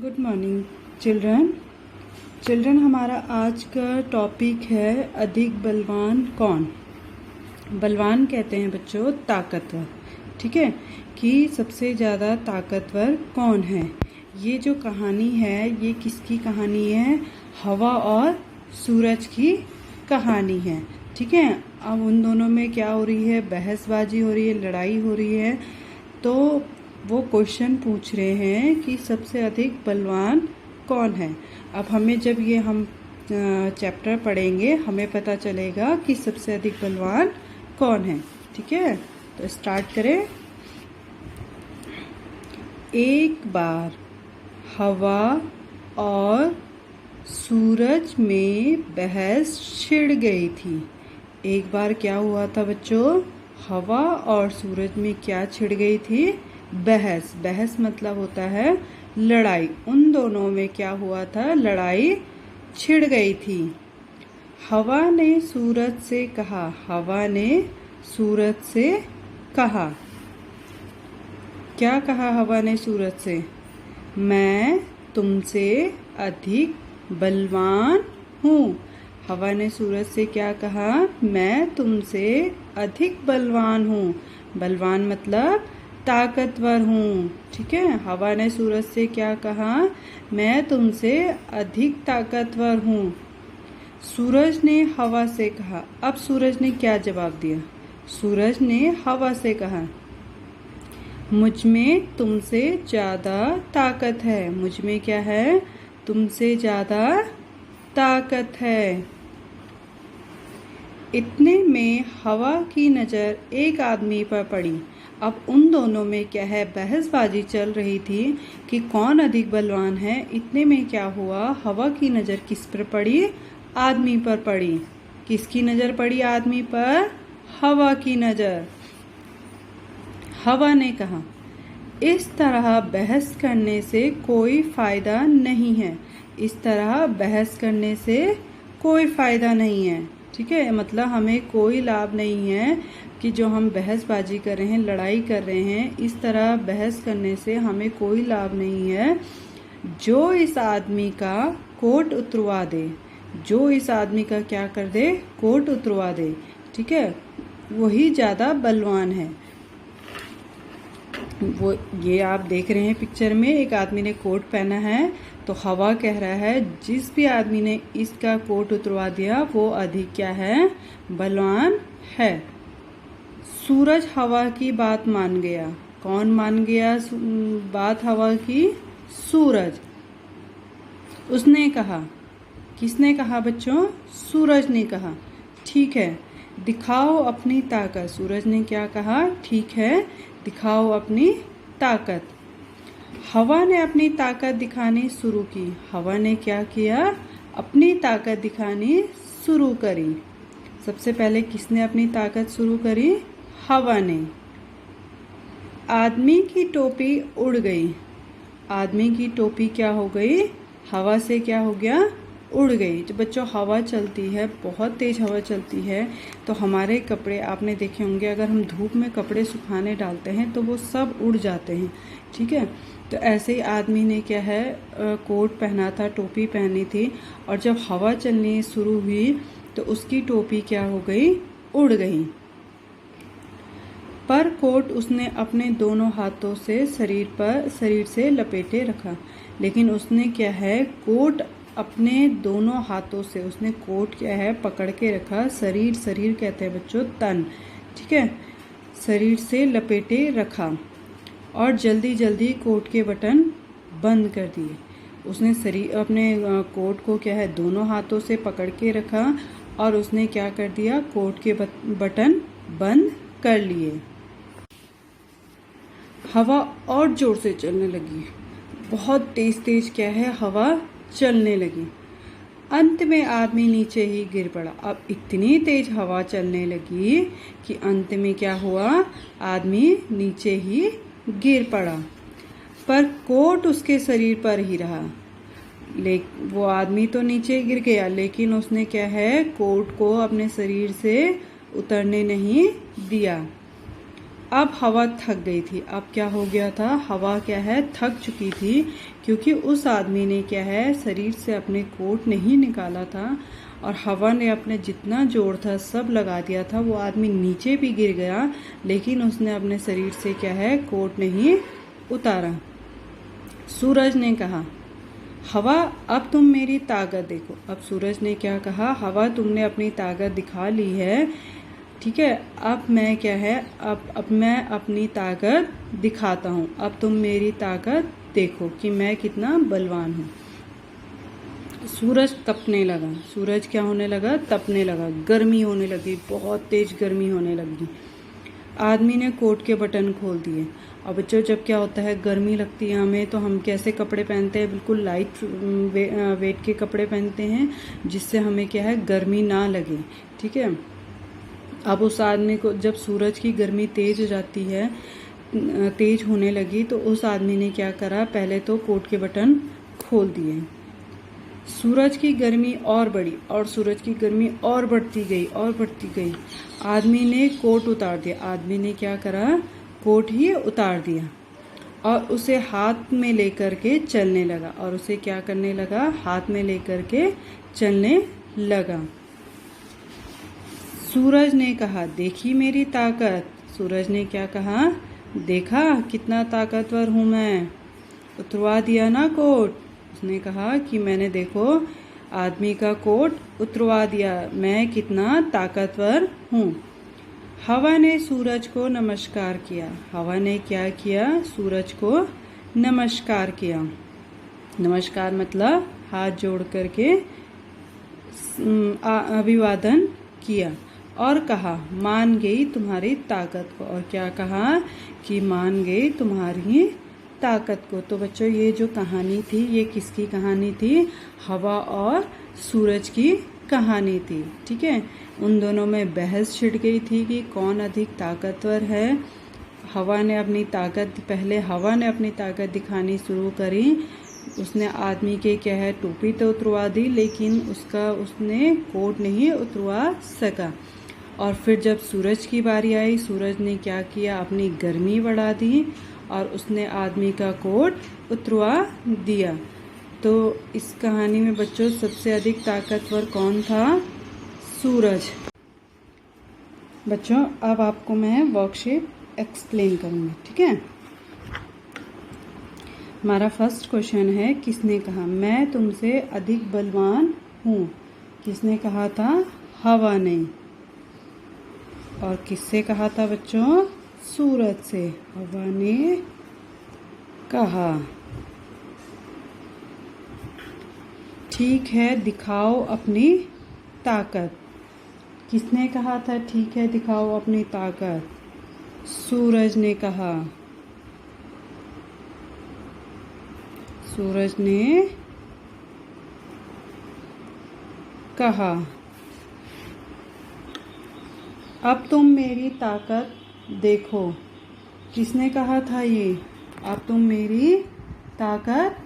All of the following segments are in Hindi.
गुड मॉर्निंग चिल्ड्रन हमारा आज का टॉपिक है अधिक बलवान कौन। बलवान कहते हैं बच्चों ताकतवर, ठीक है, कि सबसे ज़्यादा ताकतवर कौन है। ये जो कहानी है ये किसकी कहानी है? हवा और सूरज की कहानी है, ठीक है। अब उन दोनों में क्या हो रही है? बहसबाजी हो रही है, लड़ाई हो रही है। तो वो क्वेश्चन पूछ रहे हैं कि सबसे अधिक बलवान कौन है। अब हमें जब ये हम चैप्टर पढ़ेंगे हमें पता चलेगा कि सबसे अधिक बलवान कौन है, ठीक है। तो स्टार्ट करें। एक बार हवा और सूरज में बहस छिड़ गई थी। एक बार क्या हुआ था बच्चों? हवा और सूरज में क्या छिड़ गई थी? बहस। बहस मतलब होता है लड़ाई। उन दोनों में क्या हुआ था? लड़ाई छिड़ गई थी। हवा ने सूरज से कहा, हवा ने सूरज से कहा, क्या कहा हवा ने सूरज से? मैं तुमसे अधिक बलवान हूँ। हवा ने सूरज से क्या कहा? मैं तुमसे अधिक बलवान हूँ। बलवान मतलब ताकतवर हूँ, ठीक है। हवा ने सूरज से क्या कहा? मैं तुमसे अधिक ताकतवर हूँ। सूरज ने हवा से कहा। अब सूरज ने क्या जवाब दिया? सूरज ने हवा से कहा, मुझ में तुमसे ज़्यादा ताकत है। मुझ में क्या है? तुमसे ज़्यादा ताकत है। इतने में हवा की नज़र एक आदमी पर पड़ी। अब उन दोनों में क्या है? बहसबाजी चल रही थी कि कौन अधिक बलवान है। इतने में क्या हुआ? हवा की नज़र किस पर पड़ी? आदमी पर पड़ी। किसकी नज़र पड़ी आदमी पर? हवा की नज़र। हवा ने कहा, इस तरह बहस करने से कोई फ़ायदा नहीं है। इस तरह बहस करने से कोई फ़ायदा नहीं है, ठीक है। मतलब हमें कोई लाभ नहीं है कि जो हम बहसबाजी कर रहे हैं, लड़ाई कर रहे हैं, इस तरह बहस करने से हमें कोई लाभ नहीं है। जो इस आदमी का कोट उतरवा दे, जो इस आदमी का क्या कर दे? कोट उतरवा दे, ठीक है, वही ज़्यादा बलवान है। वो ये आप देख रहे हैं पिक्चर में, एक आदमी ने कोट पहना है तो हवा कह रहा है जिस भी आदमी ने इसका कोट उतरवा दिया वो अधिक क्या है? बलवान है। सूरज हवा की बात मान गया। कौन मान गया बात हवा की? सूरज। उसने कहा, किसने कहा बच्चों? सूरज ने कहा, ठीक है, दिखाओ अपनी ताकत। सूरज ने क्या कहा? ठीक है, दिखाओ अपनी ताकत। हवा ने अपनी ताकत दिखानी शुरू की। हवा ने क्या किया? अपनी ताकत दिखानी शुरू करी। सबसे पहले किसने अपनी ताकत शुरू करी? हवा ने। आदमी की टोपी उड़ गई। आदमी की टोपी क्या हो गई? हवा से क्या हो गया? उड़ गई। तो बच्चों हवा चलती है, बहुत तेज हवा चलती है तो हमारे कपड़े आपने देखे होंगे, अगर हम धूप में कपड़े सुखाने डालते हैं तो वो सब उड़ जाते हैं, ठीक है। तो ऐसे ही आदमी ने क्या है, कोट पहना था, टोपी पहनी थी, और जब हवा चलनी शुरू हुई तो उसकी टोपी क्या हो गई? उड़ गई। पर कोट उसने अपने दोनों हाथों से शरीर से लपेटे रखा। लेकिन उसने क्या है? कोट अपने दोनों हाथों से उसने कोट क्या है? पकड़ के रखा। शरीर कहते हैं बच्चों तन, ठीक है, शरीर से लपेटे रखा और जल्दी जल्दी कोट के बटन बंद कर दिए। उसने अपने कोट को क्या है? दोनों हाथों से पकड़ के रखा और उसने क्या कर दिया? कोट के बटन बंद कर लिए। हवा और जोर से चलने लगी। बहुत तेज क्या है? हवा चलने लगी। अंत में आदमी नीचे ही गिर पड़ा। अब इतनी तेज हवा चलने लगी कि अंत में क्या हुआ? आदमी नीचे ही गिर पड़ा। पर कोट उसके शरीर पर ही रहा। वो आदमी तो नीचे गिर गया लेकिन उसने क्या है? कोट को अपने शरीर से उतरने नहीं दिया। अब हवा थक गई थी। अब क्या हो गया था, हवा क्या है, थक चुकी थी, क्योंकि उस आदमी ने क्या है, शरीर से अपने कोट नहीं निकाला था और हवा ने अपने जितना जोर था सब लगा दिया था। वो आदमी नीचे भी गिर गया, लेकिन उसने अपने शरीर से क्या है, कोट नहीं उतारा। सूरज ने कहा, हवा अब तुम मेरी ताकत देखो। अब सूरज ने क्या कहा, हवा तुमने अपनी ताकत दिखा ली है, ठीक है, अब मैं क्या है, अब मैं अपनी ताकत दिखाता हूँ। अब तुम मेरी ताकत देखो कि मैं कितना बलवान हूँ। सूरज तपने लगा। सूरज क्या होने लगा, तपने लगा, गर्मी होने लगी, बहुत तेज गर्मी होने लगी। आदमी ने कोट के बटन खोल दिए। अब बच्चों, जब क्या होता है, गर्मी लगती है हमें, तो हम कैसे कपड़े पहनते हैं, बिल्कुल लाइट वेट के कपड़े पहनते हैं, जिससे हमें क्या है, गर्मी ना लगे, ठीक है। अब उस आदमी को जब सूरज की गर्मी तेज हो जाती है, तेज होने लगी, तो उस आदमी ने क्या करा, पहले तो कोट के बटन खोल दिए। सूरज की गर्मी और बढ़ी और सूरज की गर्मी और बढ़ती गई और बढ़ती गई। आदमी ने कोट उतार दिया। आदमी ने क्या करा, कोट ही उतार दिया और उसे हाथ में लेकर के चलने लगा। और उसे क्या करने लगा, हाथ में लेकर के चलने लगा। सूरज ने कहा, देखी मेरी ताकत। सूरज ने क्या कहा, देखा कितना ताकतवर हूँ मैं। उतरवा दिया ना कोट। उसने कहा कि मैंने देखो आदमी का कोट उतरवा दिया, मैं कितना ताकतवर हूँ। हवा ने सूरज को नमस्कार किया। हवा ने क्या किया, सूरज को नमस्कार किया। नमस्कार मतलब हाथ जोड़ करके अभिवादन किया और कहा, मान गई तुम्हारी ताकत को। और क्या कहा कि मान गई तुम्हारी ताकत को। तो बच्चों, ये जो कहानी थी, ये किसकी कहानी थी, हवा और सूरज की कहानी थी, ठीक है। उन दोनों में बहस छिड़ गई थी कि कौन अधिक ताकतवर है। हवा ने अपनी ताकत, पहले हवा ने अपनी ताकत दिखानी शुरू करी। उसने आदमी के क्या है, टोपी तो उतरवा दी, लेकिन उसने कोट नहीं उतरवा सका। और फिर जब सूरज की बारी आई, सूरज ने क्या किया, अपनी गर्मी बढ़ा दी और उसने आदमी का कोट उतरवा दिया। तो इस कहानी में बच्चों सबसे अधिक ताकतवर कौन था, सूरज। बच्चों, अब आपको मैं वर्कशीट एक्सप्लेन करूँगी, ठीक है। हमारा फर्स्ट क्वेश्चन है, किसने कहा मैं तुमसे अधिक बलवान हूँ। किसने कहा था, हवा ने। और किससे कहा था बच्चों, सूरज से। हवा ने कहा, ठीक है दिखाओ अपनी ताकत। किसने कहा था, ठीक है दिखाओ अपनी ताकत, सूरज ने कहा। सूरज ने कहा, अब तुम मेरी ताकत देखो। किसने कहा था ये, अब तुम मेरी ताकत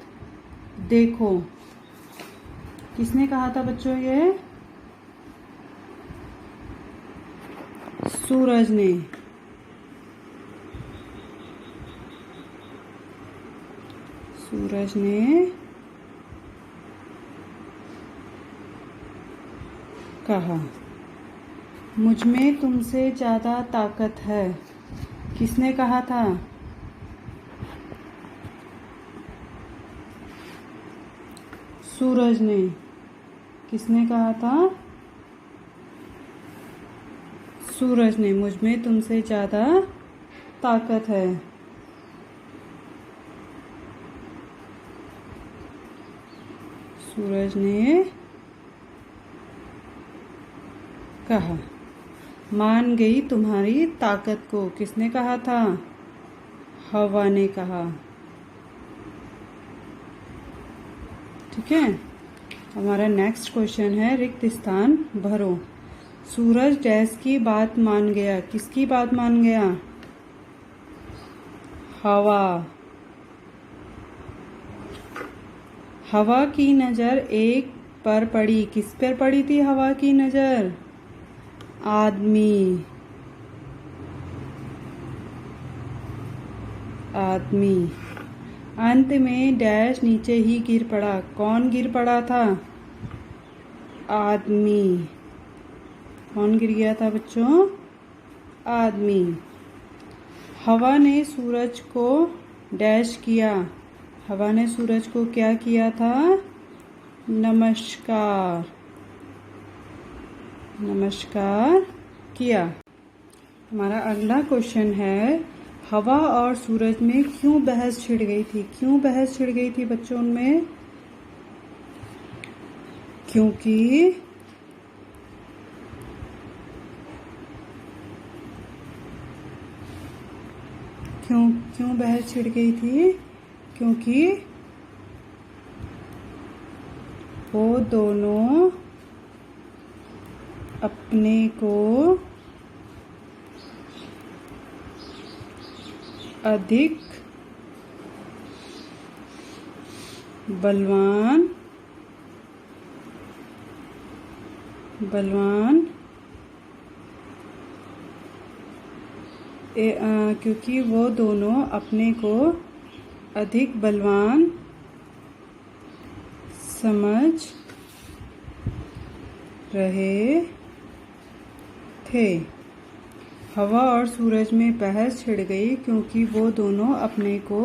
देखो। किसने कहा था बच्चों ये, सूरज ने। सूरज ने कहा, मुझ में तुमसे ज़्यादा ताकत है। किसने कहा था, सूरज ने। किसने कहा था, सूरज ने, मुझ में तुमसे ज़्यादा ताकत है। सूरज ने कहा, मान गई तुम्हारी ताकत को। किसने कहा था, हवा ने कहा, ठीक है। हमारा नेक्स्ट क्वेश्चन है, रिक्त स्थान भरो। सूरज डैश की बात मान गया। किसकी बात मान गया, हवा। हवा की नज़र एक पर पड़ी। किस पर पड़ी थी हवा की नज़र, आदमी। आदमी। अंत में डैश नीचे ही गिर पड़ा। कौन गिर पड़ा था? आदमी। कौन गिर गया था बच्चों? आदमी। हवा ने सूरज को डैश किया। हवा ने सूरज को क्या किया था? नमस्कार। नमस्कार किया। हमारा अगला क्वेश्चन है, हवा और सूरज में क्यों बहस छिड़ गई थी? क्यों बहस छिड़ गई थी बच्चों में? क्योंकि क्यों बहस छिड़ गई थी? क्योंकि वो दोनों अपने को अधिक बलवान क्योंकि वो दोनों अपने को अधिक बलवान समझ रहे थे। हवा और सूरज में बहस छिड़ गई क्योंकि वो दोनों अपने को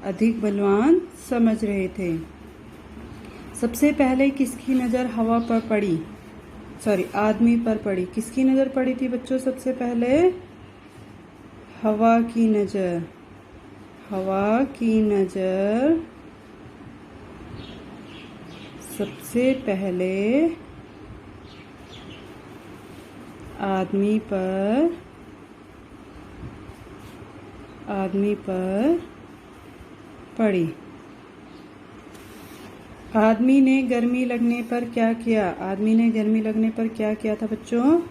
अधिक बलवान समझ रहे थे। सबसे पहले किसकी नज़र हवा पर पड़ी? आदमी पर पड़ी। किसकी नज़र पड़ी थी बच्चों सबसे पहले? हवा की नज़र। हवा की नज़र सबसे पहले आदमी पर पड़ी। आदमी ने गर्मी लगने पर क्या किया? आदमी ने गर्मी लगने पर क्या किया था बच्चों?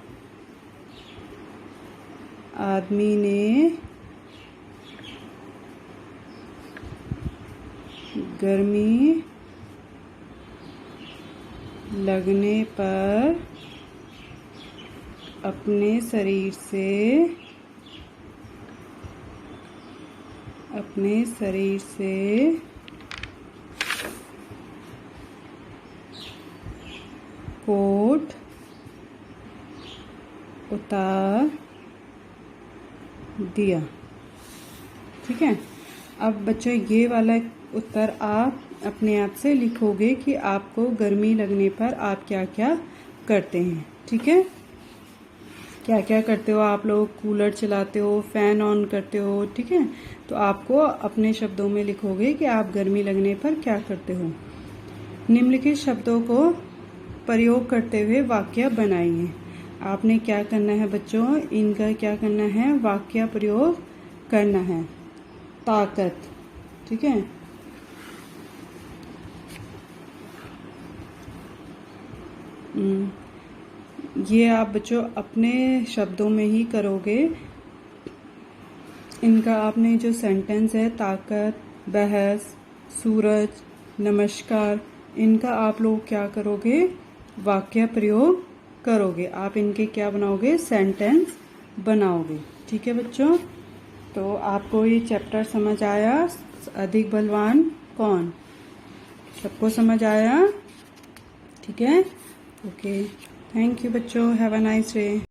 आदमी ने गर्मी लगने पर अपने शरीर से कोट उतार दिया। ठीक है। अब बच्चों ये वाला उत्तर आप अपने आप से लिखोगे कि आपको गर्मी लगने पर आप क्या क्या करते हैं। ठीक है। क्या क्या करते हो आप लोग? कूलर चलाते हो, फैन ऑन करते हो। ठीक है। तो आपको अपने शब्दों में लिखोगे कि आप गर्मी लगने पर क्या करते हो। निम्नलिखित शब्दों को प्रयोग करते हुए वाक्य बनाइए। आपने क्या करना है बच्चों? इनका क्या करना है? वाक्य प्रयोग करना है। ताकत। ठीक है। ये आप बच्चों अपने शब्दों में ही करोगे। इनका आपने जो सेंटेंस है, ताकत, बहस, सूरज, नमस्कार, इनका आप लोग क्या करोगे? वाक्य प्रयोग करोगे। आप इनके क्या बनाओगे? सेंटेंस बनाओगे। ठीक है बच्चों। तो आपको ये चैप्टर समझ आया? अधिक बलवान कौन? सबको समझ आया? ठीक है। ओके। थैंक यू बच्चों। Have a nice day.